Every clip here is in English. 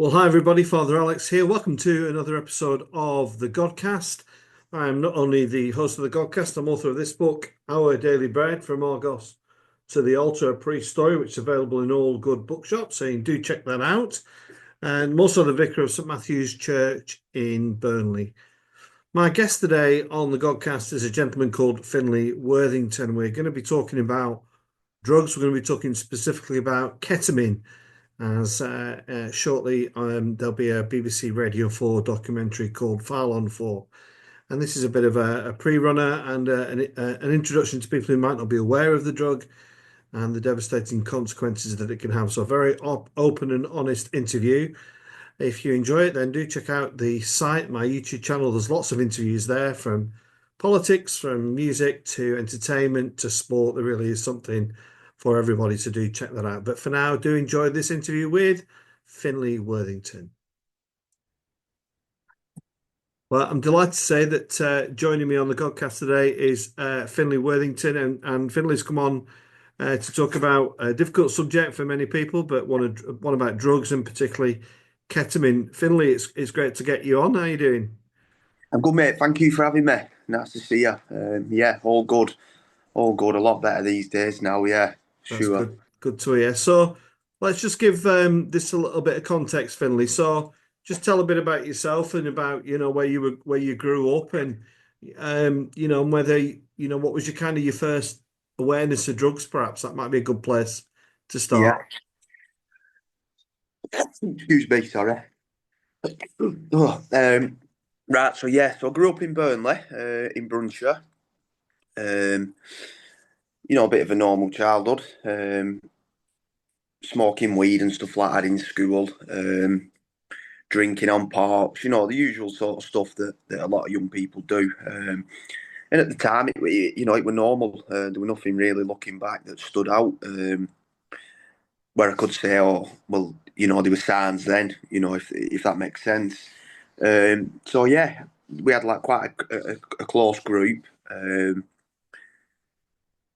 Well, hi everybody, Father Alex here. Welcome to another episode of the Godcast. I'm not only the host of the Godcast, I'm author of this book, Our Daily Bread from Argos to the Altar, a Priest Story, which is available in all good bookshops, so you do check that out. And I'm also the vicar of St Matthew's Church in Burnley. My guest today on the Godcast is a gentleman called Finley Worthington. We're going to be talking about drugs. We're going to be talking specifically about ketamine, as shortly there'll be a BBC Radio 4 documentary called Fr. And this is a bit of a pre-runner and an introduction to people who might not be aware of the drug and the devastating consequences that it can have. So a very open and honest interview. If you enjoy it, then do check out the site, my YouTube channel. There's lots of interviews there, from politics, from music to entertainment to sport. There really is something for everybody to do. Check that out. But for now, do enjoy this interview with Finley Worthington. Well, I'm delighted to say that joining me on the podcast today is Finley Worthington, and Finley's come on to talk about a difficult subject for many people, but one about drugs and particularly ketamine. Finley, it's great to get you on. How are you doing? I'm good, mate. Thank you for having me. Nice to see you. Yeah, all good. All good. A lot better these days now. Yeah, That's sure. good. Good to hear. So let's just give this a little bit of context, Finley. So just tell a bit about yourself and about where you grew up, and and whether what was your kind of your first awareness of drugs. Perhaps that might be a good place to Yeah. start. Excuse me. Sorry. Oh, right. So yeah. So I grew up in Burnley, in Brunshire. Um, a bit of a normal childhood. Smoking weed and stuff like that in school. Drinking on parks. The usual sort of stuff that a lot of young people do. And at the time, it was normal. There was nothing really looking back that stood out. Where I could say, oh, well, there were signs then, if that makes sense. So yeah, we had like quite a close group.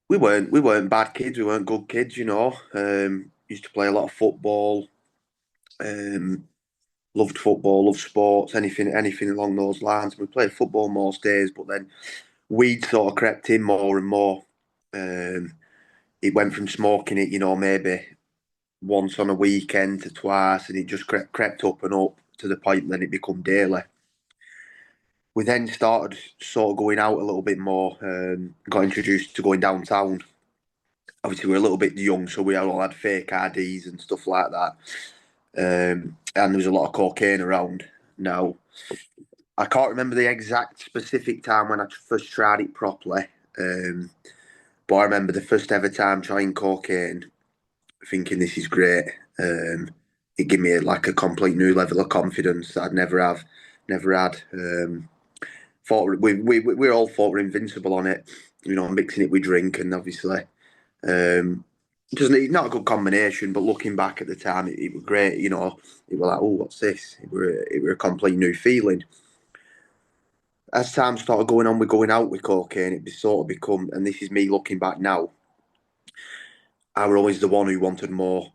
We weren't bad kids. We weren't good kids. Used to play a lot of football. Um, Loved football, loved sports, anything along those lines. We played football most days, but then weed sort of crept in more and more. Um, it went from smoking it, maybe once on a weekend to twice, and it just crept up and up to the point then it become daily. We then started sort of going out a little bit more, got introduced to going downtown. Obviously, we were a little bit young, so we all had fake IDs and stuff like that. And there was a lot of cocaine around. Now, I can't remember the exact specific time when I first tried it properly, but I remember the first ever time trying cocaine, thinking this is great. It gave me like a complete new level of confidence that I'd never had. Thought we all thought we're invincible on it, mixing it with drink, and obviously, not a good combination. But looking back at the time, it was great. It was like, oh, what's this? It were a complete new feeling. As time started going on, we're going out with cocaine. It sort of become, and this is me looking back now. I was always the one who wanted more.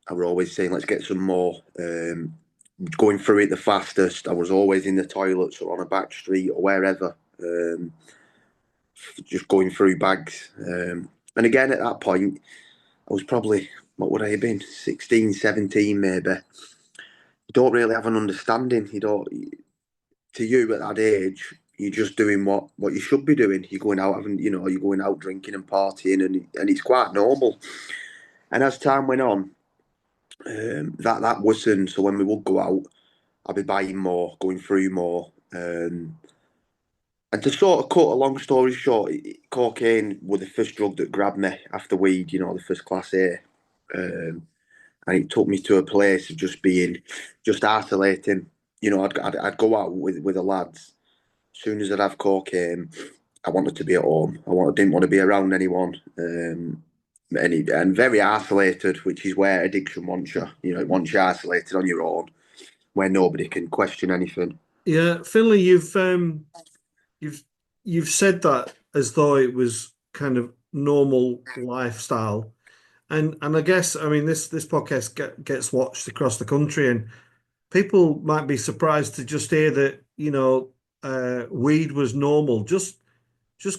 I was always saying, let's get some more. Going through it the fastest. I was always in the toilets or on a back street or wherever, just going through bags. And again, at that point, I was probably, what would I have been? 16, 17 maybe. You don't really have an understanding. To you at that age, you're just doing what you should be doing. You're going out you're going out drinking and partying, and it's quite normal. And as time went on, that worsened. So when we would go out, I'd be buying more, going through more. And to sort of cut a long story short, cocaine was the first drug that grabbed me after weed, the first class A. And it took me to a place of just being, just isolating. I'd go out with the lads. As soon as I'd have cocaine, I wanted to be at home. Didn't want to be around anyone. And very isolated, which is where addiction wants you. It wants you isolated on your own, where nobody can question anything. Yeah, Finley, you've you've said that as though it was kind of normal lifestyle. And I guess, I mean, this podcast gets watched across the country, and people might be surprised to just hear that, weed was normal. Just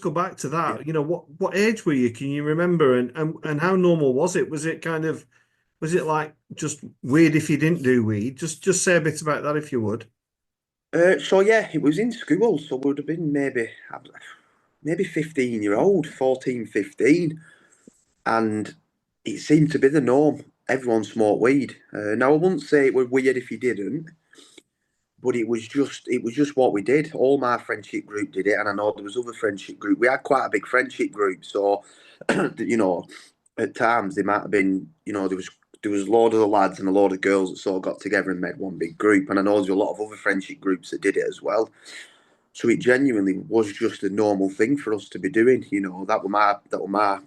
go back to Yeah. that. What age were you? Can you remember? And how normal was it? Was it like just weird if you didn't do weed? Just say a bit about that if you would. So yeah, it was in school, so we would have been maybe 15-year old, 14, 15, and it seemed to be the norm. Everyone smoked weed. Now I wouldn't say it was weird if you didn't, but it was just what we did. All my friendship group did it, and I know there was other friendship group. We had quite a big friendship group, so you know, at times there might have been, there was a load of the lads and a load of girls that sort of got together and made one big group, and I know there's a lot of other friendship groups that did it as well. So it genuinely was just a normal thing for us to be doing. That were my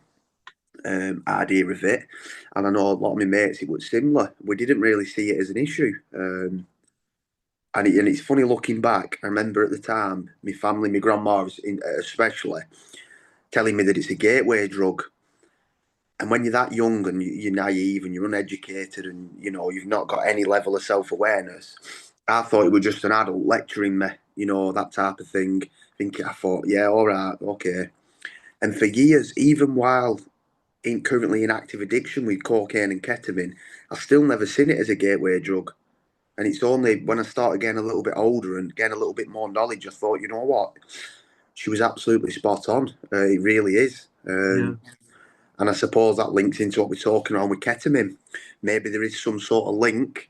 idea of it, and I know a lot of my mates it was similar. We didn't really see it as an issue. And it's funny looking back. I remember at the time, my family, my grandma especially, telling me that it's a gateway drug. And when you're that young and you're naive and you're uneducated and you've not got any level of self awareness, I thought it was just an adult lecturing me, that type of thing. I thought, yeah, all right, okay. And for years, even while currently in active addiction with cocaine and ketamine, I still never seen it as a gateway drug. And it's only when I started getting a little bit older and getting a little bit more knowledge, I thought, you know what? She was absolutely spot on. It really is. Yeah. And I suppose that links into what we're talking around with ketamine. Maybe there is some sort of link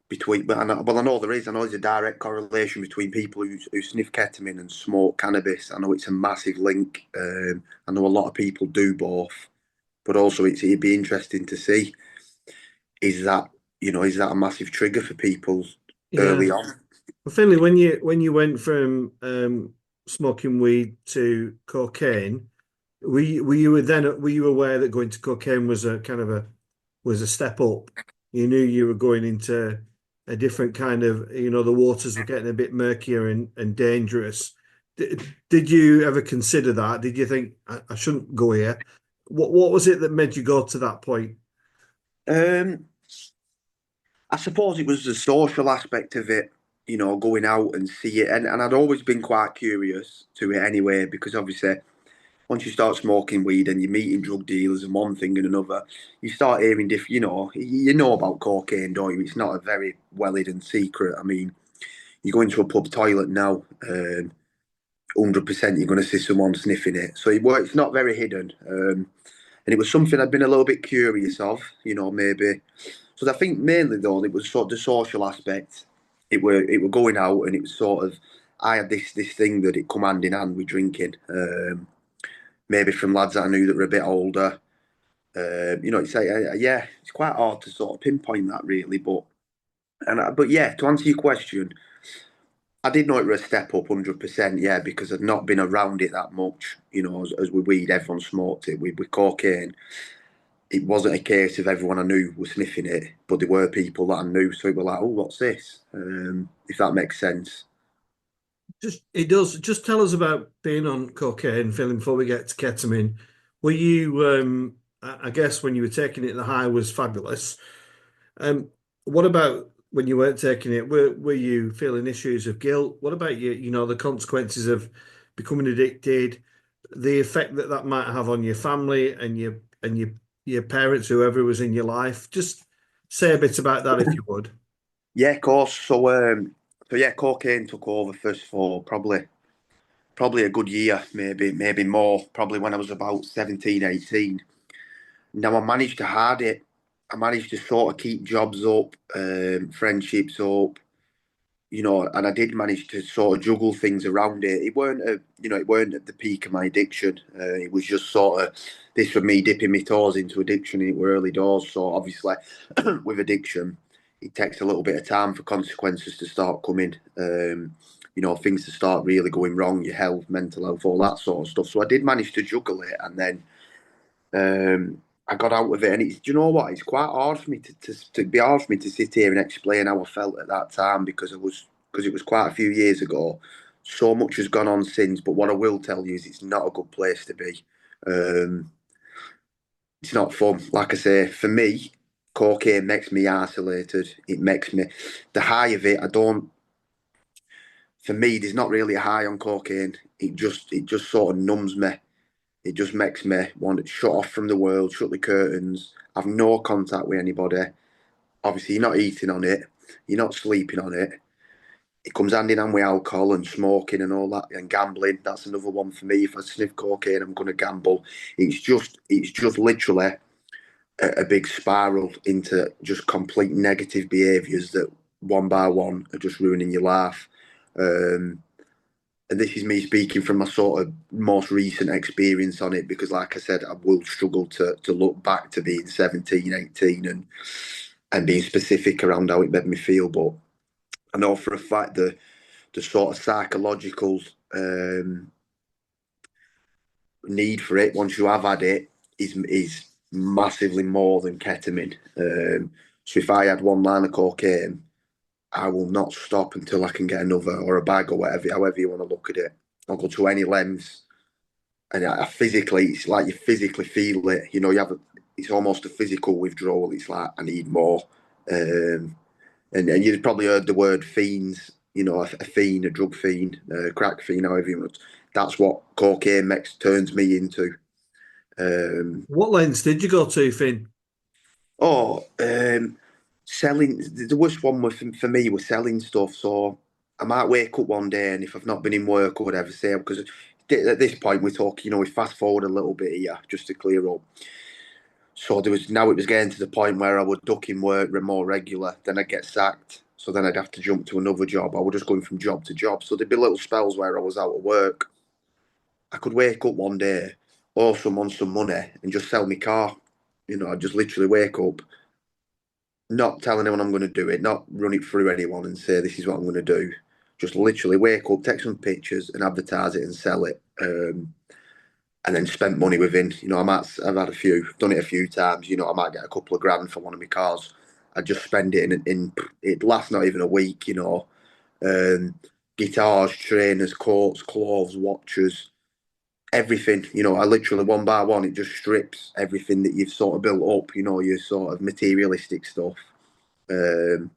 between, well, I know there is. I know there's a direct correlation between people who sniff ketamine and smoke cannabis. I know it's a massive link. I know a lot of people do both, but also it'd be interesting to see is that is that a massive trigger for people Yeah. early on? Well, Finley, when you went from smoking weed to cocaine, were you aware that going to cocaine was a kind of a step up? You knew you were going into a different kind of, the waters were getting a bit murkier and dangerous. Did you ever consider that? Did you think I shouldn't go here? What was it that made you go to that point? Um, I suppose it was the social aspect of it, going out and see it. And I'd always been quite curious to it anyway, because obviously, once you start smoking weed and you're meeting drug dealers and one thing and another, you start hearing different, you know about cocaine, don't you? It's not a very well hidden secret. I mean, you go into a pub toilet now, 100% you're going to see someone sniffing it. So it's not very hidden. And it was something I'd been a little bit curious of, maybe. So I think mainly though it was sort of the social aspect. It were going out and it was sort of I had this thing that it come hand in hand with drinking. Maybe from lads that I knew that were a bit older. It's like, yeah, it's quite hard to sort of pinpoint that really, but yeah, to answer your question, I did know it was a step up, 100%. Yeah, because I'd not been around it that much. As with weed, everyone smoked it. With cocaine, it wasn't a case of everyone I knew was sniffing it, but there were people that I knew, so it were like, oh, what's this? If that makes sense. Just it does. Just tell us about being on cocaine, Phil, before we get to ketamine. Were you, I guess when you were taking it, the high was fabulous. Um, what about when you weren't taking it? Were you feeling issues of guilt? What about the consequences of becoming addicted, the effect that that might have on your family and your parents, whoever was in your life? Just say a bit about that if you would. Yeah, of course. So yeah, cocaine took over first for probably a good year, maybe more. Probably when I was about 17, 18. Now I managed to hard it. I managed to sort of keep jobs up, friendships up, and I did manage to sort of juggle things around it. It weren't at the peak of my addiction. It was just sort of this for me dipping my toes into addiction. And it were early doors, so obviously with addiction, it takes a little bit of time for consequences to start coming. Things to start really going wrong, your health, mental health, all that sort of stuff. So I did manage to juggle it, and then I got out of it, and do you know what? It's quite hard for me to be hard for me to sit here and explain how I felt at that time because it was quite a few years ago. So much has gone on since, but what I will tell you is it's not a good place to be. Um, it's not fun. Like I say, for me, cocaine makes me isolated. It makes me, the high of it, I don't, for me, there's not really a high on cocaine. It just sort of numbs me. It just makes me want to shut off from the world, shut the curtains, have no contact with anybody. Obviously, you're not eating on it, you're not sleeping on it. It comes hand in hand with alcohol and smoking and all that, and gambling. That's another one for me. If I sniff cocaine, I'm going to gamble. It's just literally a big spiral into just complete negative behaviours that one by one are just ruining your life. Um, and this is me speaking from my sort of most recent experience on it, because like I said, I will struggle to look back to being 17, 18, and being specific around how it made me feel. But I know for a fact the sort of psychological need for it once you have had it is massively more than ketamine. So if I had one line of cocaine, I will not stop until I can get another, or a bag, or whatever, however you want to look at it. I'll go to any lengths, and I physically, it's like you physically feel it. You know, it's almost a physical withdrawal. It's like I need more. And you've probably heard the word fiends. You know, a fiend, a drug fiend, a crack fiend, however you want. That's what cocaine makes turns me into. What lengths did you go to, Finn? Oh, selling. The worst one for me was selling stuff. So I might wake up one day, and if I've not been in work or whatever, say, because at this point we're talking, we fast forward a little bit here just to clear up. So it was getting to the point where I would duck in work more regular, then I'd get sacked. So then I'd have to jump to another job. I was just going from job to job. So there'd be little spells where I was out of work. I could wake up one day, owe someone some money, and just sell my car. I'd just literally wake up, not tell anyone I'm going to do it, not run it through anyone and say this is what I'm going to do. Just literally wake up, take some pictures, and advertise it and sell it. And then spent money within. I've had a few, done it a few times. I might get a couple of grand for one of my cars. I just spend it in it lasts not even a week. Um, Guitars, trainers, coats, clothes, watches, everything. I literally one by one, it just strips everything that you've sort of built up. Your sort of materialistic stuff. Um,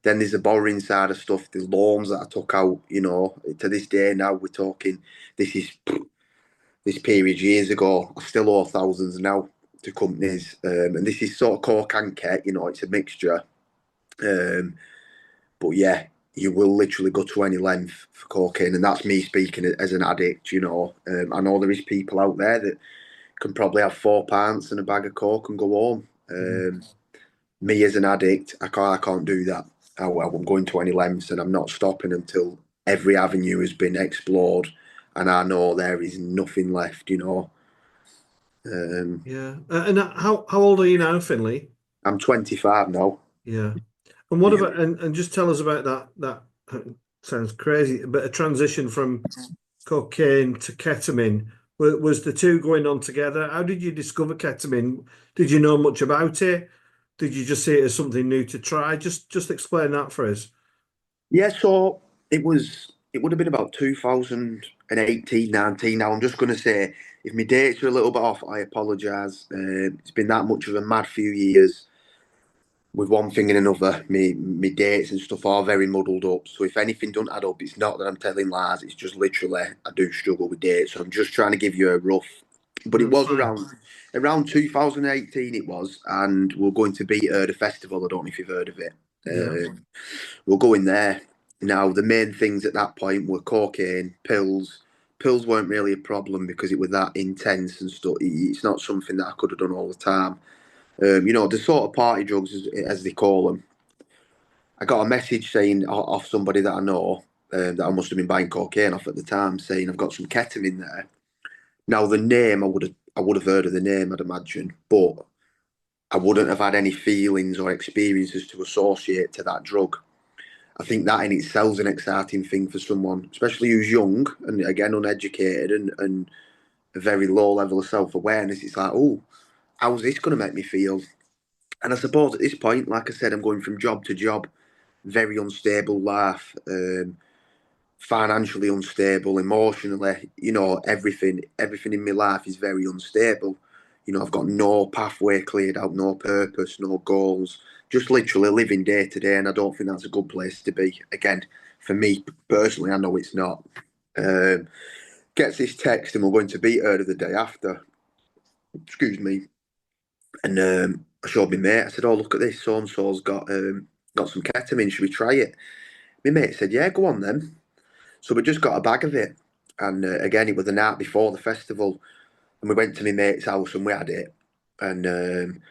then there's the borrowing side of stuff, the loans that I took out. To this day now we're talking. This is this period years ago. I still owe thousands now to companies, and this is sort of coke and ket. It's a mixture. Um, but yeah, you will literally go to any length for cocaine, and that's me speaking as an addict. I know there is people out there that can probably have 4 pints and a bag of coke and go home. Me as an addict, I can't do that. I'm going to any lengths, and I'm not stopping until every avenue has been explored, and I know there is nothing left. Um, Yeah. And how old are you now, Finley? I'm 25 now. Yeah. And what Yeah. about and just tell us about that sounds crazy, but a transition from cocaine to ketamine. Was the two going on together? How did you discover ketamine? Did you know much about it? Did you just see it as something new to try? Just explain that for us. Yeah, so it would have been about 2018, 19. Now I'm just going to say, if my dates are a little bit off, I apologise. It's been that much of a mad few years with one thing and another. Me dates and stuff are very muddled up. So if anything don't add up, it's not that I'm telling lies. It's just literally I do struggle with dates. So I'm just trying to give you a rough. But it That's was fine. around 2018. It was, and we're going to be at the festival. I don't know if you've heard of it. Yeah. We're going there. Now, the main things at that point were cocaine, pills. Pills weren't really a problem because it was that intense and stuff. It's not something that I could have done all the time. The sort of party drugs, as they call them. I got a message saying off somebody that I know, that I must have been buying cocaine off at the time, saying I've got some ketamine there. Now, the name I would have heard of the name, I'd imagine, but I wouldn't have had any feelings or experiences to associate to that drug. I think that in itself is an exciting thing for someone, especially who's young and again uneducated and a very low level of self awareness. It's like, oh, how's this going to make me feel? And I suppose at this point, like I said, I'm going from job to job, very unstable life, financially unstable, emotionally. Everything in my life is very unstable. You know, I've got no pathway cleared out, no purpose, no goals, just literally living day to day. And I don't think that's a good place to be. Again, for me personally, I know it's not. Um, Gets this text and we're going to beat her the day after. Excuse me. And I showed my mate. I said, "Oh, look at this. So and so's got some ketamine. Should we try it?" My mate said, "Yeah, go on then." So we just got a bag of it. And again, it was the night before the festival. And we went to my mate's house and we had it. And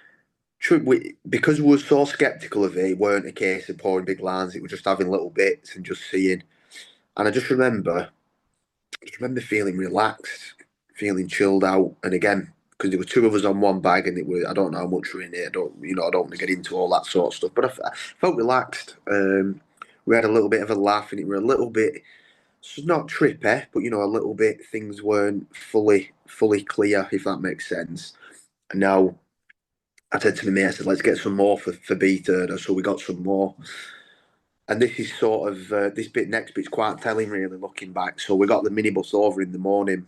because we were so sceptical of it, it weren't a case of pouring big lines. It was just having little bits and just seeing. And I just remember feeling relaxed, feeling chilled out. And again, because there were two of us on one bag, and it was I don't know how much were in it. I don't want to get into all that sort of stuff. But I felt relaxed. We had a little bit of a laugh, and it were a little bit. It's not trippy, but a little bit. Things weren't fully clear, if that makes sense. And now I said to my mate, I said, "Let's get some more for beta." So we got some more. And this is sort of next bit's quite telling, really, looking back. So we got the minibus over in the morning,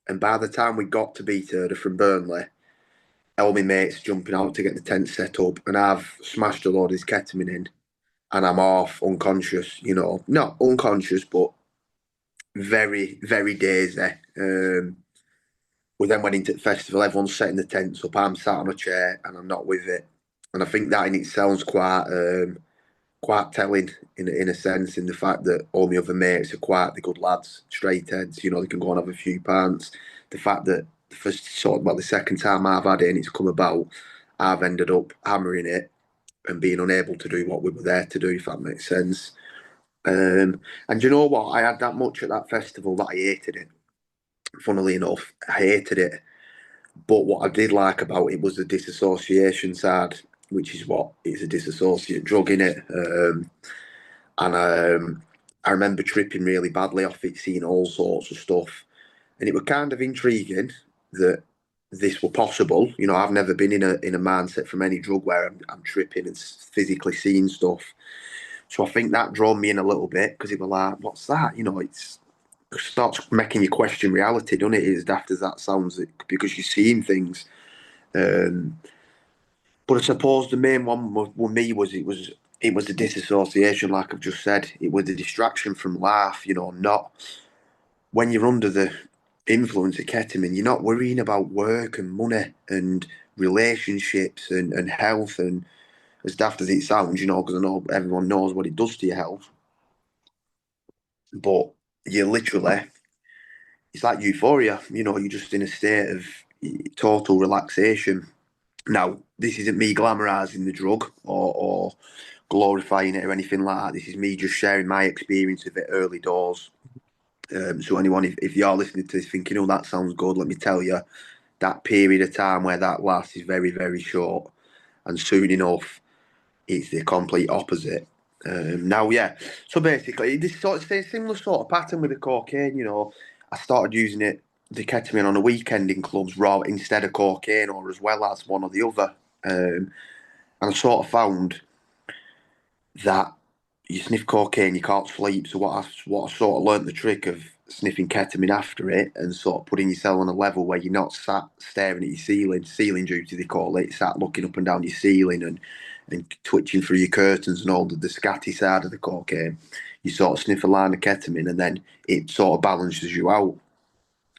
and by the time we got to Beaturda from Burnley, all my mates jumping out to get the tent set up, and I've smashed a load of this ketamine in, and I'm off unconscious. Not unconscious, but very, very dazed. We then went into the festival. Everyone's setting the tents up. I'm sat on a chair, and I'm not with it. And I think that in itself is quite telling in a sense, in the fact that all my other mates are quite the good lads, straight heads. They can go and have a few pints. The fact that the second time I've had it and it's come about, I've ended up hammering it and being unable to do what we were there to do, if that makes sense. And you know what? I had that much at that festival that I hated it. Funnily enough, I hated it. But what I did like about it was the disassociation side, which is what it's a disassociate drug in it. And I remember tripping really badly off it, seeing all sorts of stuff. And it was kind of intriguing that this were possible. I've never been in a mindset from any drug where I'm tripping and physically seeing stuff. So I think that drew me in a little bit because it was like, what's that? It starts making you question reality, doesn't it? As daft as that sounds, because you're seeing things. Um, but I suppose the main one with me was it was the disassociation, like I've just said. It was the distraction from life, not when you're under the influence of ketamine, you're not worrying about work and money and relationships and health and as daft as it sounds, because I know everyone knows what it does to your health. But you literally, it's like euphoria, you're just in a state of total relaxation. Now, this isn't me glamorizing the drug or glorifying it or anything like that. This is me just sharing my experience of it early doors. So anyone, if you're listening to this thinking, "Oh, that sounds good," let me tell you, that period of time where that lasts is very, very short, and soon enough, it's the complete opposite. Now, yeah. So basically, this sort of similar sort of pattern with the cocaine. I started using the ketamine on a weekend in clubs, raw instead of cocaine, or as well as one or the other. And I sort of found that you sniff cocaine, you can't sleep. So what I sort of learnt the trick of sniffing ketamine after it and sort of putting yourself on a level where you're not sat staring at your ceiling duty they call it, sat looking up and down your ceiling and twitching through your curtains and all the scatty side of the cocaine. You sort of sniff a line of ketamine and then it sort of balances you out.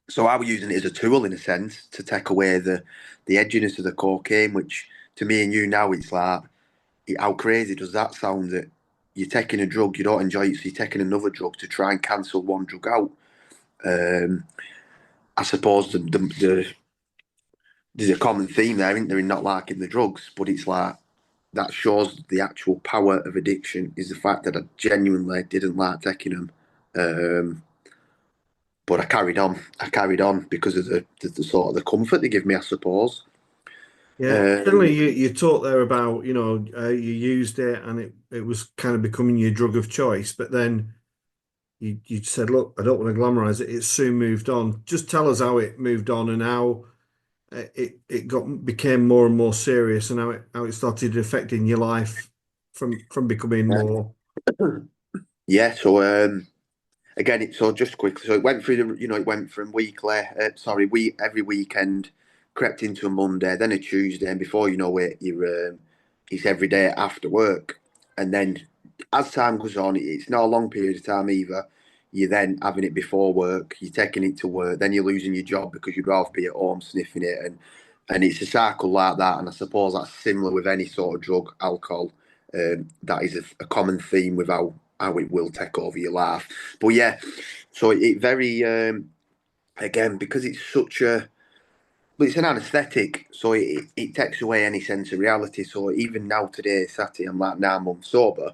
So I was using it as a tool in a sense to take away the edginess of the cocaine, which to me and you now it's like how crazy does that sound that you're taking a drug, you don't enjoy it, so you're taking another drug to try and cancel one drug out. Um, I suppose there's a common theme there, isn't there, in not liking the drugs, but it's like that shows the actual power of addiction is the fact that I genuinely didn't like taking them. Um, but I carried on. I carried on because of the sort of the comfort they give me, I suppose. Yeah, Um, certainly you talked there about, you used it and it was kind of becoming your drug of choice, but then you said, look, I don't want to glamorize it. It soon moved on. Just tell us how it moved on and how it became more and more serious and how it started affecting your life from becoming more. yeah, so again, so just quickly, so it went through it went from weekly, every weekend crept into a Monday, then a Tuesday, and before you know it, it's every day after work. And then as time goes on, it's not a long period of time either. You're then having it before work, you're taking it to work, then you're losing your job because you'd rather be at home sniffing it, and it's a cycle like that. And I suppose that's similar with any sort of drug, alcohol. That is a common theme with how it will take over your life. But yeah, so it very again, because it's such a, but it's an anaesthetic, so it takes away any sense of reality. So even now today, Saturday, I'm like 9 months sober.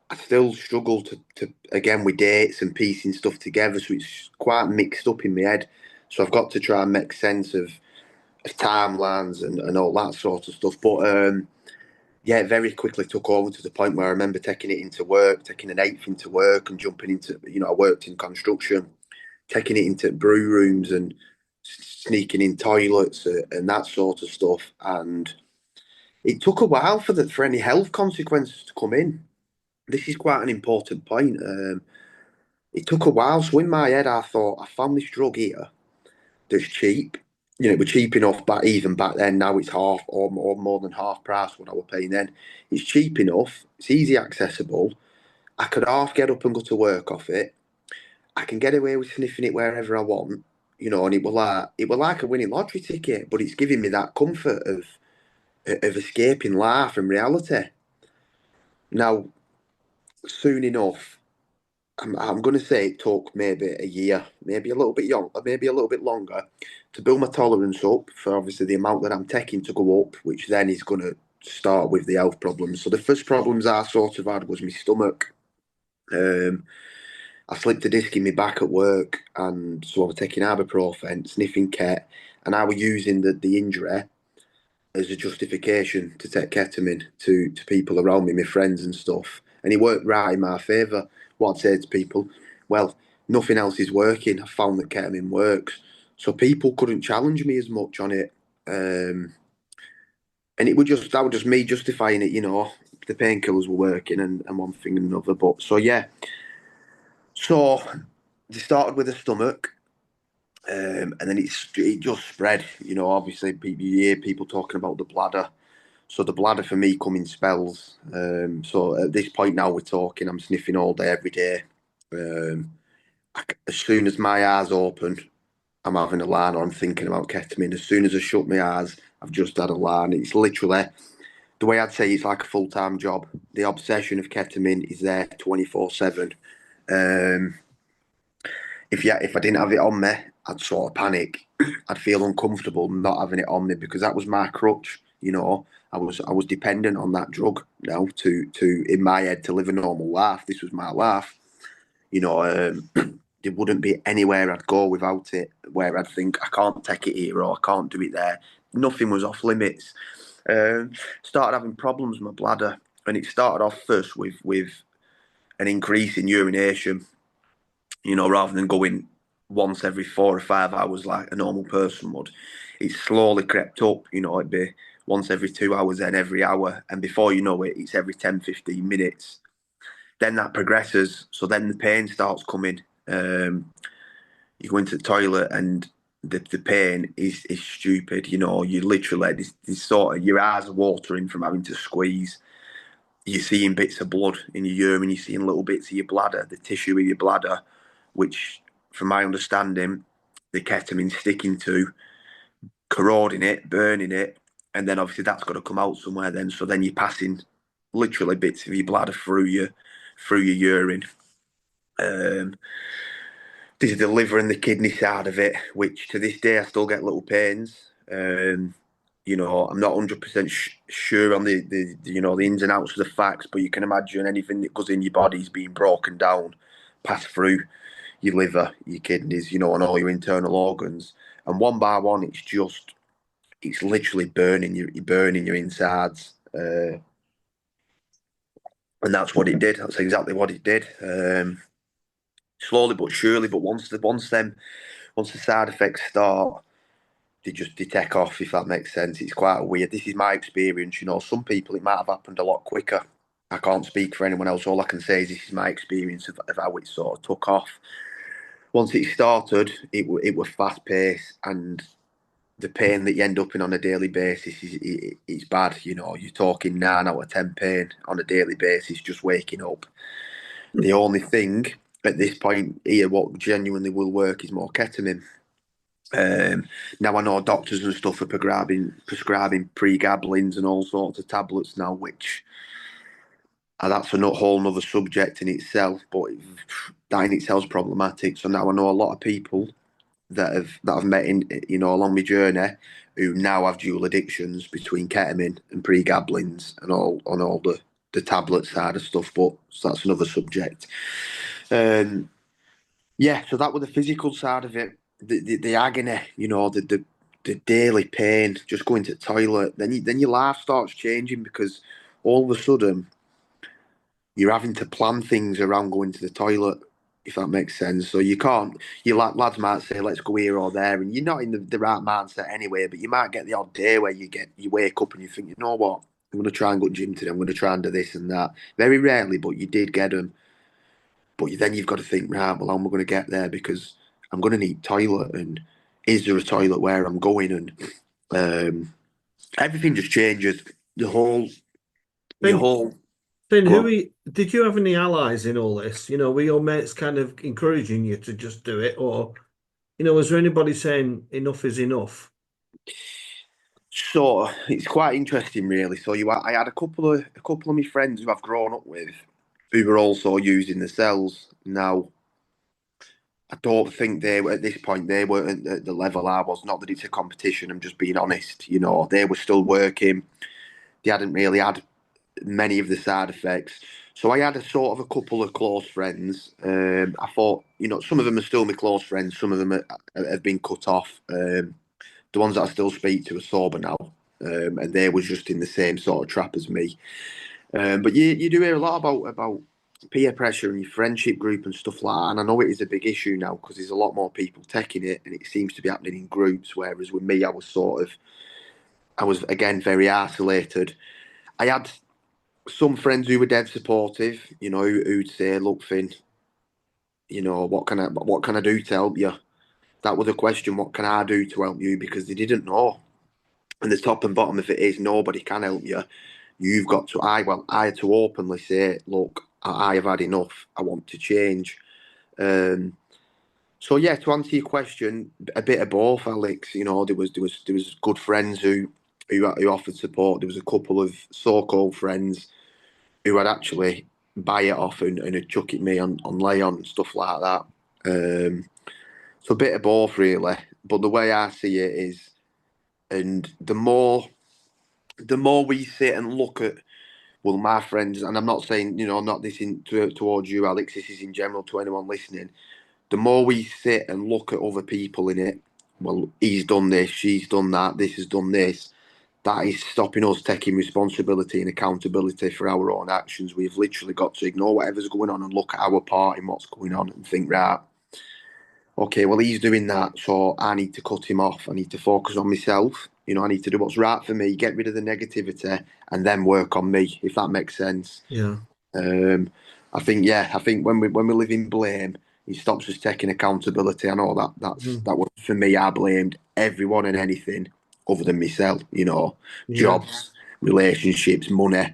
I still struggle to again with dates and piecing stuff together. So it's quite mixed up in my head. So I've got to try and make sense of timelines and all that sort of stuff. But yeah, it very quickly took over to the point where I remember taking it into work, taking an eighth into work and jumping into, I worked in construction, taking it into brew rooms and sneaking in toilets and that sort of stuff. And it took a while for any health consequences to come in. This is quite an important point. It took a while. So in my head, I thought, I found this drug here that's cheap. It was cheap enough, but even back then, now it's half or more than half price what I was paying then. It's cheap enough. It's easy accessible. I could half get up and go to work off it. I can get away with sniffing it wherever I want, and it was like a winning lottery ticket, but it's giving me that comfort of escaping life and reality. Now, soon enough, I'm going to say it took maybe a year, maybe a little bit young, maybe a little bit longer, to build my tolerance up for obviously the amount that I'm taking to go up, which then is going to start with the health problems. So the first problems I sort of had was my stomach. Um, I slipped a disc in my back at work, and so I was taking ibuprofen, sniffing ket, and I was using the injury as a justification to take ketamine to people around me, my friends and stuff. And it worked right in my favour. What I'd say to people, well, nothing else is working. I found that ketamine works. So people couldn't challenge me as much on it. And that was just me justifying it, the painkillers were working and one thing and another. But so yeah. So they started with the stomach. And then it just spread, obviously you hear people talking about the bladder. So the bladder for me come in spells. So at this point now we're talking, I'm sniffing all day, every day. Um, as soon as my eyes open, I'm having a line or I'm thinking about ketamine. As soon as I shut my eyes, I've just had a line. It's literally, the way I'd say it's like a full-time job. The obsession of ketamine is there 24/7. Um, if I didn't have it on me, I'd sort of panic. I'd feel uncomfortable not having it on me because that was my crutch. I was dependent on that drug now to in my head to live a normal life. This was my life. There wouldn't be anywhere I'd go without it where I'd think I can't take it here or I can't do it there. Nothing was off limits. Started having problems with my bladder, and it started off first with an increase in urination. Rather than going once every 4 or 5 hours like a normal person would, it slowly crept up. It'd be once every 2 hours, then every hour. And before you know it, it's every 10, 15 minutes. Then that progresses. So then the pain starts coming. You go into the toilet and the pain is stupid. You literally, this sort of, your eyes are watering from having to squeeze. You're seeing bits of blood in your urine, you're seeing little bits of your bladder, the tissue of your bladder, which, from my understanding, the ketamine's sticking to, corroding it, burning it, and then obviously that's got to come out somewhere then. So then you're passing literally bits of your bladder through your urine. There's the liver and the kidney side of it, which to this day I still get little pains. I'm not 100% sure on the ins and outs of the facts, but you can imagine anything that goes in your body is being broken down, passed through your liver, your kidneys, and all your internal organs. And one by one, it's literally burning your insides. And that's what it did. That's exactly what it did. Slowly but surely, but once the side effects start, they take off, if that makes sense. It's quite weird. This is my experience. Some people it might have happened a lot quicker. I can't speak for anyone else. All I can say is this is my experience of how it sort of took off. Once it started, it was fast paced, and the pain that you end up in on a daily basis is bad. You know, you're talking 9 out of 10 pain on a daily basis just waking up. The only thing at this point here, what genuinely will work is more ketamine. Now I know doctors and stuff are prescribing pregabalins and all sorts of tablets now, which that's a whole other subject in itself. But that in itself is problematic. So now I know a lot of people that I've met in along my journey who now have dual addictions between ketamine and pregabalins and all the tablet side of stuff. But so that's another subject. Yeah, so that was the physical side of it, the agony, the daily pain, just going to the toilet. Then your life starts changing because all of a sudden you're having to plan things around going to the toilet, if that makes sense. So you can't. Your lads might say, "Let's go here or there," and you're not in the right mindset anyway. But you might get the odd day where you wake up and you think, "You know what? I'm going to try and go to the gym today. I'm going to try and do this and that." Very rarely, but you did get them. But then you've got to think, right, well, how am I going to get there? Because I'm going to need toilet, and is there a toilet where I'm going? And everything just changes. The whole, your Finn, whole. Finn, Go on. did you have any allies in all this? Were your mates kind of encouraging you to just do it, or was there anybody saying enough is enough? So it's quite interesting, really. So I had a couple of my friends who I've grown up with, who were also using the cells. Now, I don't think they were at this point. They weren't at the level I was. Not that it's a competition. I'm just being honest. They were still working. They hadn't really had many of the side effects. So I had a sort of a couple of close friends. I thought, some of them are still my close friends. Some of them have been cut off. The ones that I still speak to are sober now, and they was just in the same sort of trap as me. But you do hear a lot about peer pressure and your friendship group and stuff like that. And I know it is a big issue now because there's a lot more people taking it, and it seems to be happening in groups. Whereas with me, I was again very isolated. I had some friends who were dead supportive, who'd say, "Look, Finn, what can I do to help you?" That was the question. What can I do to help you? Because they didn't know. And the top and bottom of it is nobody can help you. You've got to. I had to openly say, "Look, I have had enough. I want to change." Um, so yeah, to answer your question, a bit of both, Alex. There was good friends who offered support. There was a couple of so-called friends who had actually buy it off and had chuck it me on Leon and stuff like that. So a bit of both really. But the way I see it is, and the more we sit and look at, well, my friends, and I'm not saying, not this towards you, Alex, this is in general to anyone listening. The more we sit and look at other people in it, well, he's done this, she's done that, this has done this, that is stopping us taking responsibility and accountability for our own actions. We've literally got to ignore whatever's going on and look at our part in what's going on and think, right, okay, well, he's doing that, so I need to cut him off. I need to focus on myself. I need to do what's right for me, get rid of the negativity, and then work on me, if that makes sense. Yeah. Um, I think when we live in blame, it stops us taking accountability. I know Mm. that was for me. I blamed everyone and anything other than myself. Yeah. Jobs, relationships, money.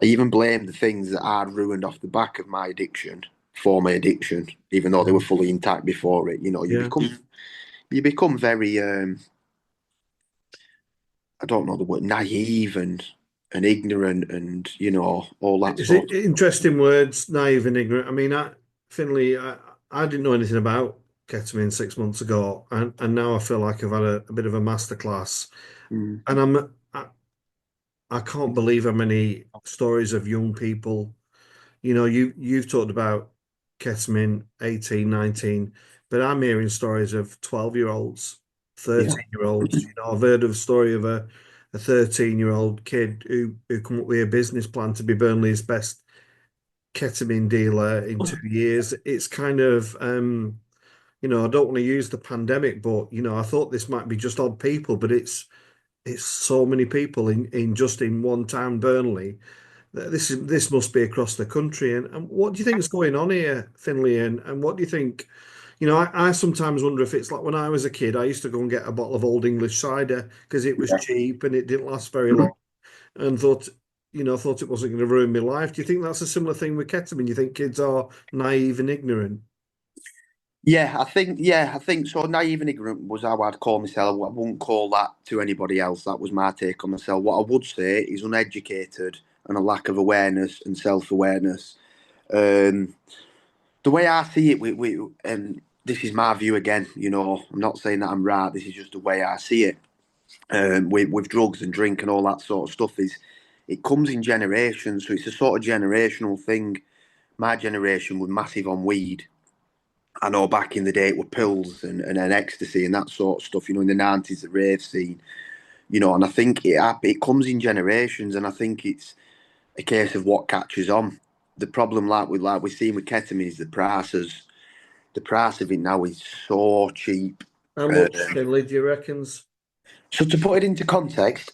I even blamed the things that I'd ruined off the back of my addiction for my addiction, even though they were fully intact before it. Yeah. You become very I don't know the word, naive and ignorant and all that Is it sort of interesting words, naive and ignorant? I mean, Finley, I didn't know anything about ketamine 6 months ago, and now I feel like I've had a bit of a masterclass, mm, and I can't believe how many stories of young people. You've talked about ketamine 18, 19, but I'm hearing stories of 12-year-olds, yeah. 13-year-olds. I've heard of a story of a 13-year-old kid who come up with a business plan to be Burnley's best ketamine dealer in 2 years. It's kind of I don't want to use the pandemic, but I thought this might be just odd people, but it's so many people in just in one town, Burnley. This must be across the country. And what do you think is going on here, Finley? And what do you think? I sometimes wonder if it's like when I was a kid, I used to go and get a bottle of Old English cider because it was Yeah. cheap and it didn't last very long, and thought it wasn't going to ruin my life. Do you think that's a similar thing with ketamine? You think kids are naive and ignorant? Yeah, I think so. Naive and ignorant was how I'd call myself. I wouldn't call that to anybody else. That was my take on myself. What I would say is uneducated and a lack of awareness and self-awareness. Um, the way I see it, and this is my view again. I'm not saying that I'm right. This is just the way I see it. With drugs and drink and all that sort of stuff is it comes in generations. So it's a sort of generational thing. My generation was massive on weed. I know back in the day it were pills and then ecstasy and that sort of stuff. In the 90s, the rave scene. And I think it comes in generations, and I think it's a case of what catches on. The problem, like we're seeing with ketamine, is the price of it now is so cheap. How Uh, much, Finley, do you reckons? so to put it into context,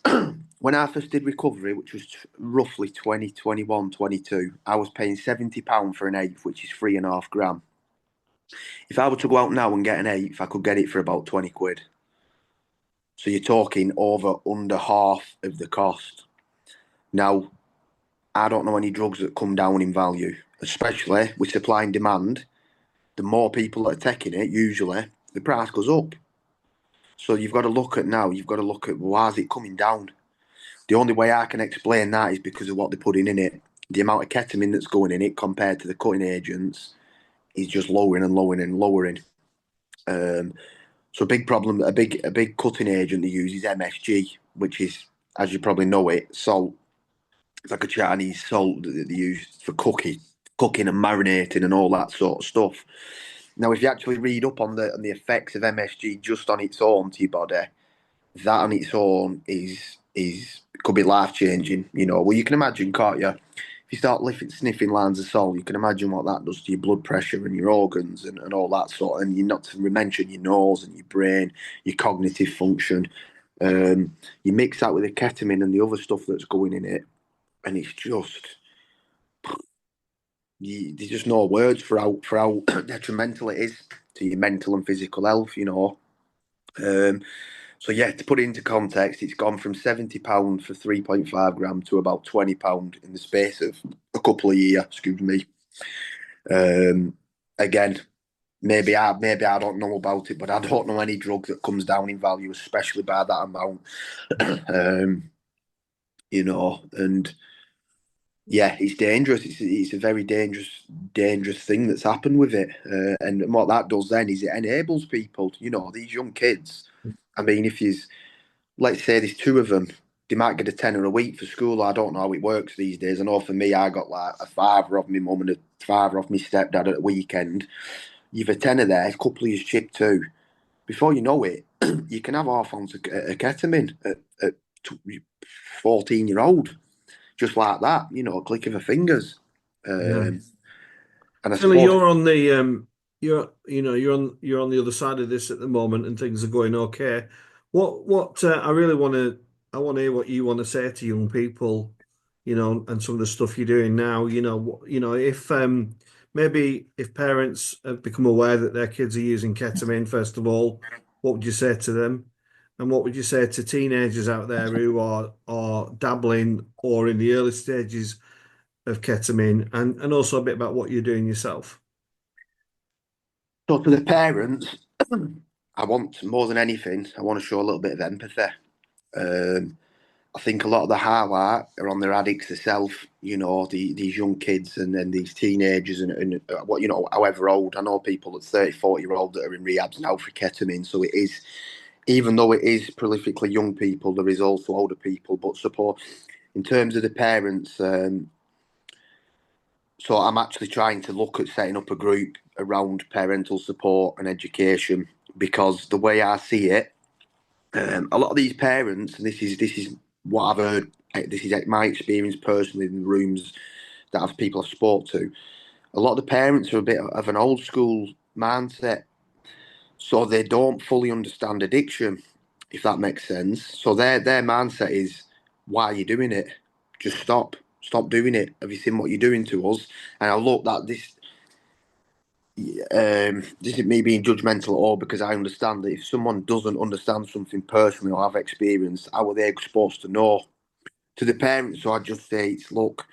when I first did recovery, which was roughly 2021, 22, I was paying £70 for an eighth, which is 3.5 gram. If I were to go out now and get an eighth, I could get it for about 20 quid. So you're talking over under half of the cost. Now, I don't know any drugs that come down in value, especially with supply and demand. The more people that are taking it, usually the price goes up. So you've got to look at why is it coming down? The only way I can explain that is because of what they're putting in it. The amount of ketamine that's going in it compared to the cutting agents is just lowering and lowering and lowering. Um, so a big problem, a big cutting agent they use is MSG, which is, as you probably know it, salt. It's like a Chinese salt that they use for cooking and marinating and all that sort of stuff. Now, if you actually read up on the effects of MSG just on its own to your body, that on its own is could be life changing. Well, you can imagine, can't you? If you start sniffing lines of salt, you can imagine what that does to your blood pressure and your organs and all that sort. And you not to mention your nose and your brain, your cognitive function. You mix that with the ketamine and the other stuff that's going in it, and it's just there's just no words for how detrimental it is to your mental and physical health. Um, so yeah, to put it into context, it's gone from £70 for 3.5 gram to about £20 in the space of a couple of years. Excuse me. Um, Again, maybe I don't know about it, but I don't know any drug that comes down in value, especially by that amount. um, and yeah, it's dangerous. It's a very dangerous thing that's happened with it. And what that does then is it enables people, these young kids. I mean, if you let's say there's two of them, they might get a tenner a week for school. I don't know how it works these days. I know for me, I got like a fiver off my mum and a fiver off my stepdad at the weekend. You've a tenner there, a couple of years chip too. Before you know it, you can have half ounce of ketamine at 14-year-old, just like that. A click of a fingers. Yeah. Um, and I Philly, suppose you're on the you're on the other side of this at the moment, and things are going okay. What I want to hear what you want to say to young people, and some of the stuff you're doing now. If maybe if parents have become aware that their kids are using ketamine, first of all, what would you say to them? And what would you say to teenagers out there who are dabbling or in the early stages of ketamine, and also a bit about what you're doing yourself? so to the parents, I want more than anything, I want to show a little bit of empathy. Um, I think a lot of the highlight are on their addicts themselves, these young kids and then these teenagers and what, however old. I know people at 30, 40-year old that are in rehabs now for ketamine. So it is, even though it is prolifically young people, there is also older people. But support in terms of the parents, so I'm actually trying to look at setting up a group around parental support and education because the way I see it, a lot of these parents, and this is what I've heard. This is my experience personally in the rooms that people I've spoke to. A lot of the parents are a bit of an old school mindset, so they don't fully understand addiction, if that makes sense. So their mindset is, "Why are you doing it? Just stop doing it. Have you seen what you're doing to us?" And I look that this This isn't me being judgmental at all because I understand that if someone doesn't understand something personally or have experience, how are they supposed to know? To the parents, so I just say, it's look,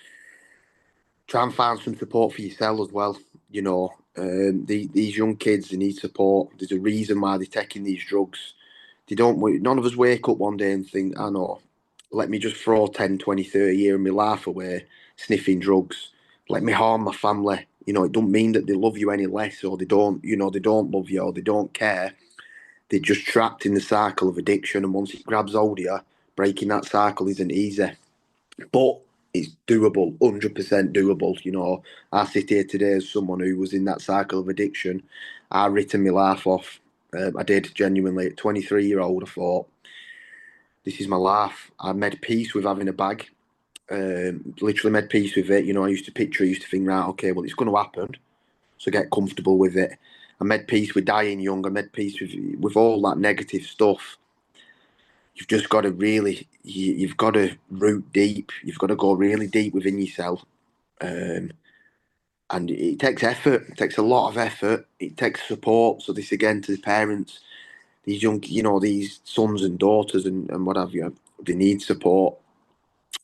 try and find some support for yourself as well. You know, these young kids, they need support. There's a reason why they're taking these drugs. They don't. None of us wake up one day and think, I know, let me just throw 10, 20, 30 years of my life away sniffing drugs. Let me harm my family. You know, it don't mean that they love you any less, or they don't. You know, they don't love you, or they don't care. They're just trapped in the cycle of addiction, and once it grabs hold of you, breaking that cycle isn't easy. But it's doable, 100% doable. You know, I sit here today as someone who was in that cycle of addiction. I written my life off. I did genuinely. At 23-year-old, I thought, this is my life. I made peace with having a bag. Literally made peace with it. You know, I used to picture, I used to think, right, okay, well, it's going to happen. So get comfortable with it. I made peace with dying young. I made peace with all that negative stuff. You've just got to really, you've got to root deep. You've got to go really deep within yourself. Um, and it takes effort. It takes a lot of effort. It takes support. So this again to the parents, these young, you know, these sons and daughters and what have you, they need support.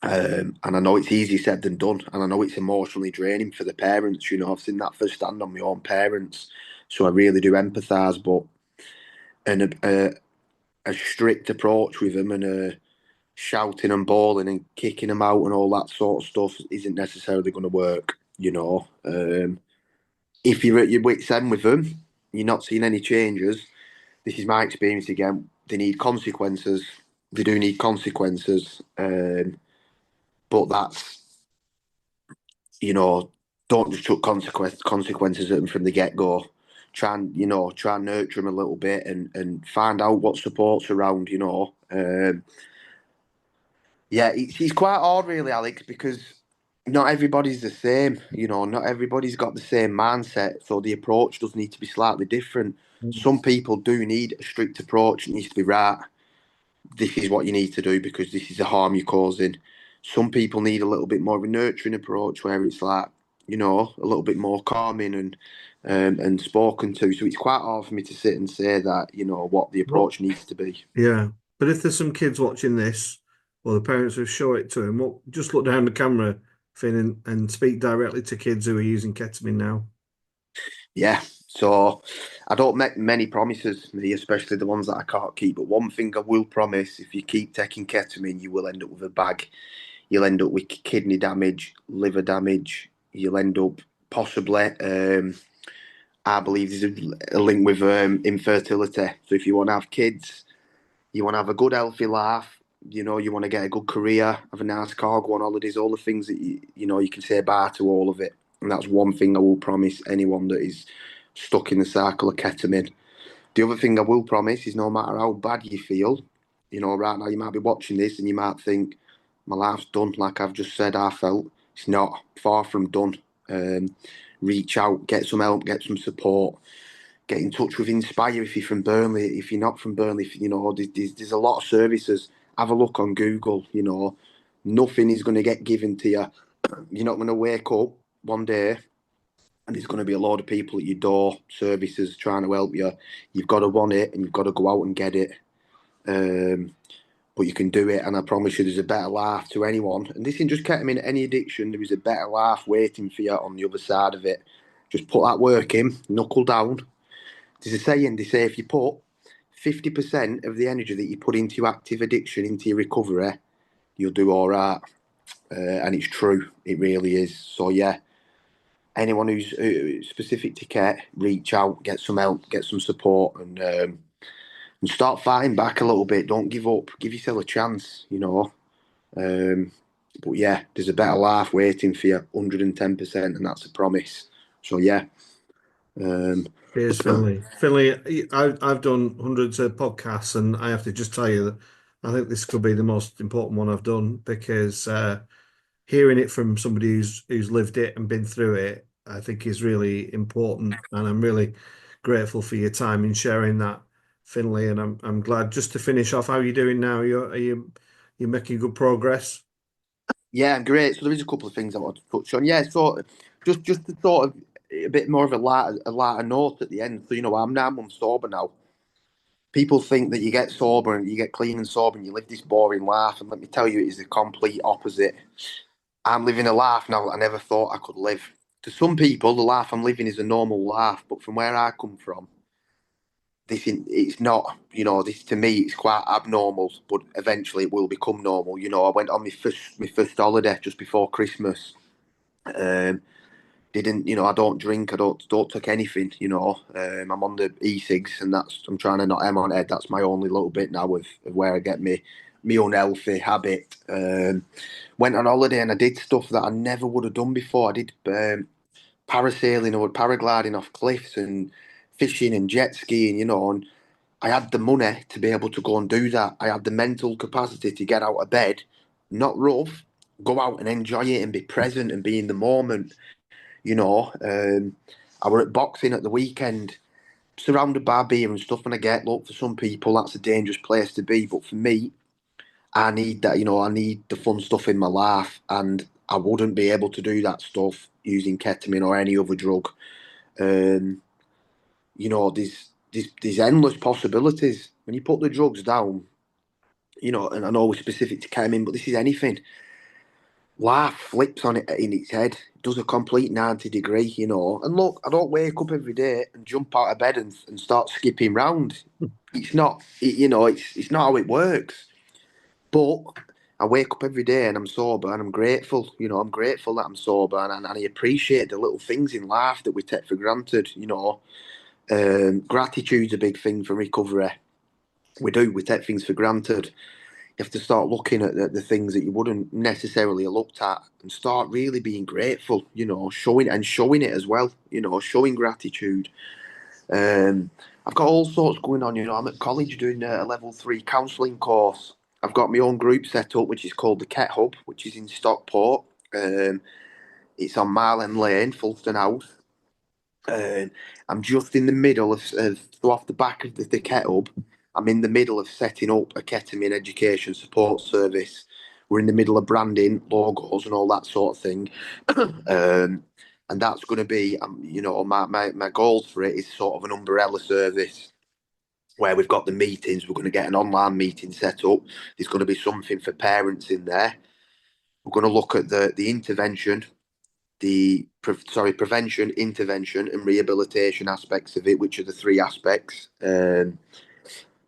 And I know it's easier said than done, and I know it's emotionally draining for the parents. You know, I've seen that firsthand on my own parents, so I really do empathise. But a strict approach with them and a shouting and bawling and kicking them out and all that sort of stuff isn't necessarily going to work. You know, if you're at your wits' end with them, you're not seeing any changes. This is my experience again. They need consequences. They do need consequences, but that's, you know, don't just chuck consequences at them from the get go. Try and, you know, try and nurture them a little bit and find out what support's around. You know, yeah, it's quite hard, really, Alex, because not everybody's the same. You know, not everybody's got the same mindset, so the approach does need to be slightly different. Some people do need a strict approach. It needs to be right. This is what you need to do because this is the harm you're causing. Some people need a little bit more of a nurturing approach where it's like, you know, a little bit more calming and spoken to. So it's quite hard for me to sit and say that, you know, what the What? approach needs to be. Yeah. But if there's some kids watching this, or the parents will show it to them, what, just look down the camera, Finn, and speak directly to kids who are using ketamine now. Yeah. So I don't make many promises, me, especially the ones that I can't keep. But one thing I will promise, if you keep taking ketamine, you will end up with a bag. You'll end up with kidney damage, liver damage. You'll end up possibly I believe there's a link with infertility. So if you want to have kids, you want to have a good, healthy life, you know, you want to get a good career, have a nice car, go on holidays, all the things that you know you can say bye to all of it. And that's one thing I will promise anyone that is stuck in the cycle of ketamine. The other thing I will promise is no matter how bad you feel, you know, right now you might be watching this and you might think, my life's done, like I've just said I felt. It's not, far from done. Um, Reach out, get some help, get some support, get in touch with Inspire if you're from Burnley. If you're not from Burnley, you know, there's a lot of services. Have a look on Google, you know. Nothing is going to get given to you. You're not going to wake up one day and there's going to be a lot of people at your door, services trying to help you. You've got to want it and you've got to go out and get it. Um, but you can do it, and I promise you, there's a better life to anyone. And this isn't just ketamine, any addiction. There is a better life waiting for you on the other side of it. Just put that work in, knuckle down. There's a saying, they say if you put 50% of the energy that you put into your active addiction, into your recovery, you'll do all right. And it's true, it really is. So, yeah, anyone who's specific to Ket, reach out, get some help, get some support, and start fighting back a little bit. Don't give up. Give yourself a chance, you know. But yeah, there's a better life waiting for you, 110%, and that's a promise. So yeah, um, Cheers, Finley. Finley, I've done hundreds of podcasts, and I have to just tell you that I think this could be the most important one I've done because hearing it from somebody who's lived it and been through it, I think is really important, and I'm really grateful for your time in sharing that, Finley. And I'm glad. Just to finish off, how are you doing now? You're making good progress? yeah, great. So there is a couple of things I want to touch on. Yeah, so just to sort of a bit more of a lighter note at the end. So, you know, I'm 9 months sober now. People think that you get sober and you get clean and sober and you live this boring life. And let me tell you, it is the complete opposite. I'm living a life now that I never thought I could live. To some people, the life I'm living is a normal life, but from where I come from, it's not. You know, this to me it's quite abnormal, but eventually it will become normal. You know, I went on my first holiday just before Christmas. Um, didn't you know? I don't drink. I don't take anything. You know, I'm on the e-cigs, and I'm trying to not M on head. That's my only little bit now of where I get me unhealthy habit. Went on holiday and I did stuff that I never would have done before. I did parasailing or paragliding off cliffs and fishing and jet skiing. You know, and I had the money to be able to go and do that. I had the mental capacity to get out of bed, not rough, go out and enjoy it and be present and be in the moment. You know, I were at boxing at the weekend, surrounded by beer and stuff. And I get, look, for some people that's a dangerous place to be, but for me, I need that. You know, I need the fun stuff in my life, and I wouldn't be able to do that stuff using ketamine or any other drug. Um, you know, there's endless possibilities when you put the drugs down. You know, and I know we're specific to ketamine, but this is anything. Life flips on it in its head, does a complete 90-degree, you know. And look, I don't wake up every day and jump out of bed and start skipping round. It's not, you know, it's not how it works. But I wake up every day and I'm sober and I'm grateful. You know, I'm grateful that I'm sober and I appreciate the little things in life that we take for granted. You know, gratitude's a big thing for recovery. We take things for granted. You have to start looking at the things that you wouldn't necessarily have looked at and start really being grateful, you know, showing it as well, you know, showing gratitude. Um, I've got all sorts going on, you know. I'm at college doing a level 3 counselling course. I've got my own group set up, which is called the Ket Hub, which is in Stockport. It's on Mile End Lane, Fulton House. I'm just in the middle so off the back of the Ket Hub, I'm in the middle of setting up a ketamine education support service. We're in the middle of branding, logos, and all that sort of thing. And that's going to be, you know, my goals for it is sort of an umbrella service where we've got the meetings. We're going to get an online meeting set up. There's going to be something for parents in there. We're going to look at the intervention, prevention, intervention, and rehabilitation aspects of it, which are the three aspects.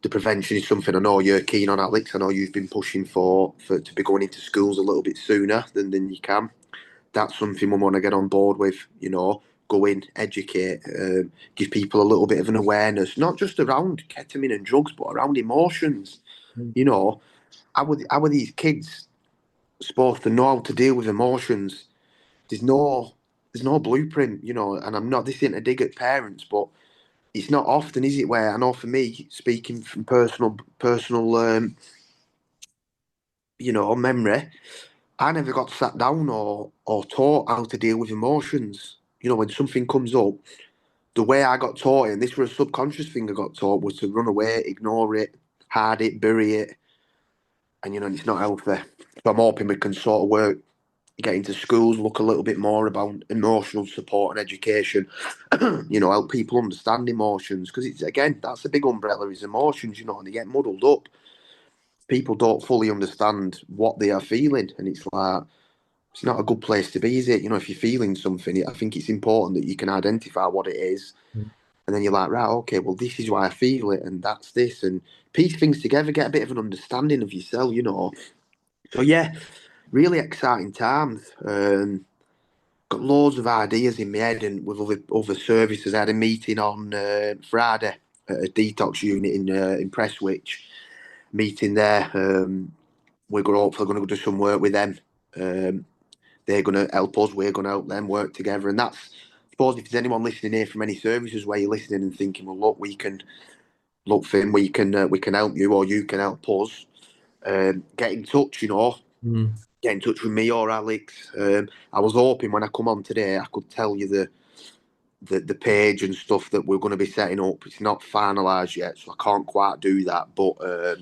The prevention is something I know you're keen on, Alex. I know you've been pushing for to be going into schools a little bit sooner than you can. That's something we want to get on board with. You know, go in, educate, give people a little bit of an awareness, not just around ketamine and drugs, but around emotions. Mm. You know, how are these kids supposed to know how to deal with emotions? There's no there's no blueprint, you know. And I'm not this isn't a dig at parents, but it's not often, is it? Where I know for me, speaking from personal, you know, memory, I never got sat down or taught how to deal with emotions. You know, when something comes up, the way I got taught it, and this was a subconscious thing I got taught, was to run away, ignore it, hide it, bury it, and you know, it's not healthy. So I'm hoping we can sort of work, get into schools, look a little bit more about emotional support and education. You know, help people understand emotions because it's again that's a big umbrella is emotions. You know, and they get muddled up. People don't fully understand what they are feeling, and it's like it's not a good place to be, is it? You know, if you're feeling something, I think it's important that you can identify what it is, Mm. and then you're like, right, okay, well, this is why I feel it, and that's this, and piece things together, get a bit of an understanding of yourself, you know. So yeah, really exciting times. Got loads of ideas in my head, and with other services. I had a meeting on Friday at a detox unit in Prestwich. Meeting there. We're going hopefully going to do some work with them. Um, they're going to help us. We're going to help them work together. And that's, I suppose, if there's anyone listening here from any services where you're listening and thinking, well, look, we can look, Finn, we can help you, or you can help us. Get in touch. You know, Mm. get in touch with me or Alex. I was hoping when I come on today, I could tell you the page and stuff that we're going to be setting up. It's not finalised yet, so I can't quite do that. But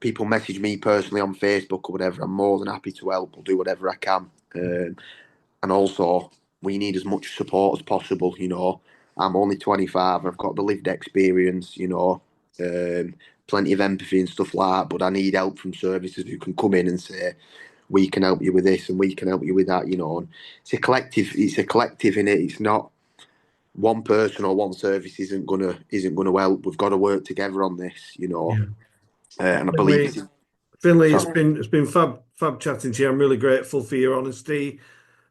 people message me personally on Facebook or whatever. I'm more than happy to help. I'll do whatever I can. And also, we need as much support as possible. You know, I'm only 25. I've got the lived experience. You know, plenty of empathy and stuff like that. But I need help from services who can come in and say, we can help you with this and we can help you with that. You know, and it's a collective. It's a collective in it. It's not one person or one service isn't gonna help. We've got to work together on this. You know, Yeah. and I believe Finley, it's. Finley, So, it's been fab chatting to you. I'm really grateful for your honesty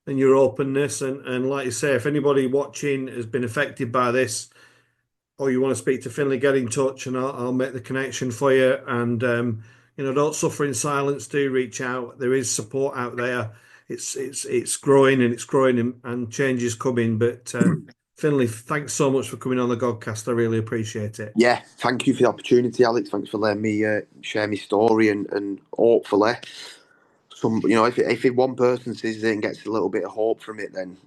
and your openness. And like you say, if anybody watching has been affected by this, or you want to speak to Finley, get in touch and I'll make the connection for you. And don't suffer in silence. Do reach out. There is support out there. It's growing and it's growing and change is coming. But Finley, thanks so much for coming on the Godcast. I really appreciate it. yeah, thank you for the opportunity, Alex. Thanks for letting me share my story, and hopefully, if one person sees it and gets a little bit of hope from it, then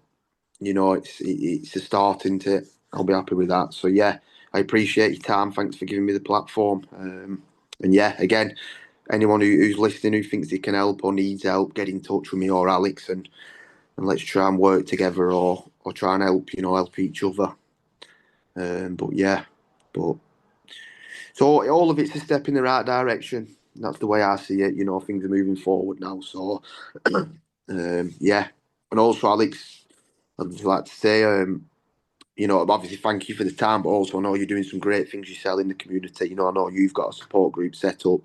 it's a start into it. I'll be happy with that. So yeah, I appreciate your time. Thanks for giving me the platform. And yeah, again, anyone who's listening who thinks they can help or needs help, get in touch with me or Alex, and let's try and work together, or try and help each other. But yeah, but so all of it's a step in the right direction. That's the way I see it. You know, things are moving forward now. So yeah, and also Alex, I'd just like to say, obviously thank you for the time, but also I know you're doing some great things yourself in the community. You know, I know you've got a support group set up.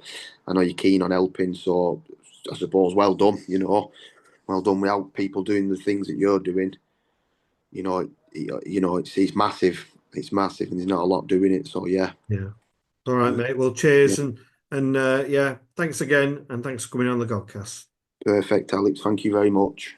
I know you're keen on helping. So I suppose well done. You know, well done without people doing the things that you're doing. It's massive. It's massive, and there's not a lot doing it. So yeah. Yeah. All right, Uh, mate. Well, yeah. cheers and yeah, thanks again, and thanks for coming on the Godcast. Perfect, Alex. Thank you very much.